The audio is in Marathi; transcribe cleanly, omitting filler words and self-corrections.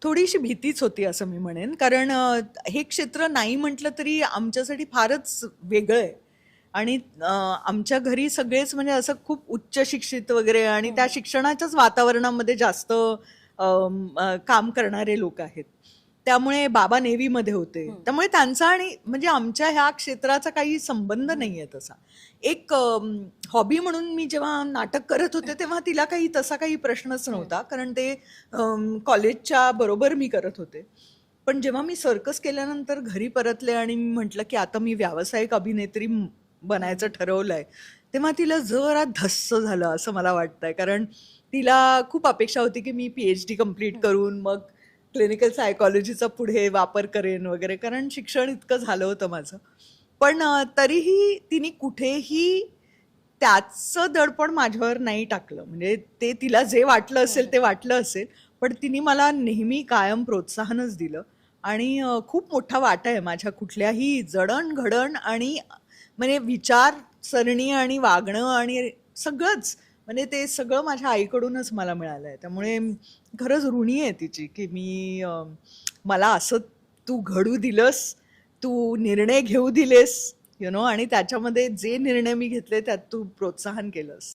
थोडीशी भीतीच होती असं मी म्हणेन. कारण हे क्षेत्र नाही म्हटलं तरी आमच्यासाठी फारच वेगळं आहे. आणि आमच्या घरी सगळेच म्हणजे असं खूप उच्च शिक्षित वगैरे आणि त्या शिक्षणाच्याच वातावरणामध्ये जास्त काम करणारे लोक आहेत. त्यामुळे बाबा नेव्हीमध्ये होते. त्यामुळे त्यांचा आणि म्हणजे आमच्या ह्या क्षेत्राचा काही संबंध नाहीये तसा. एक हॉबी म्हणून मी जेव्हा नाटक करत होते तेव्हा तिला काही तसा काही प्रश्नच नव्हता. कारण ते कॉलेजच्या बरोबर मी करत होते. पण जेव्हा मी सर्कस केल्यानंतर घरी परतले आणि मी म्हटलं की आता मी व्यावसायिक अभिनेत्री बनायचं ठरवलंय, तेव्हा तिला जरा धस्स झालं असं मला वाटतंय. कारण तिला खूप अपेक्षा होती की मी PhD कंप्लीट करून मग क्लिनिकल सायकॉलॉजीचा पुढे वापर करेन वगैरे, कारण शिक्षण इतकं झालं होतं माझं. पण तरीही तिने कुठेही त्याचं दडपण माझ्यावर नाही टाकलं. म्हणजे ते तिला जे वाटलं असेल ते वाटलं असेल, पण तिने मला नेहमी कायम प्रोत्साहनच दिलं. आणि खूप मोठा वाटा आहे माझ्या कुठल्याही जडण-घडण आणि म्हणजे विचारसरणी आणि वागणं आणि सगळंच. म्हणजे ते सगळं माझ्या आईकडूनच मला मिळालंय. त्यामुळे खरंच ऋणी आहे तिची, की मला असं तू घडू दिलंस, तू निर्णय घेऊ दिलेस, आणि त्याच्यामध्ये जे निर्णय मी घेतले त्यात तू प्रोत्साहन केलंस.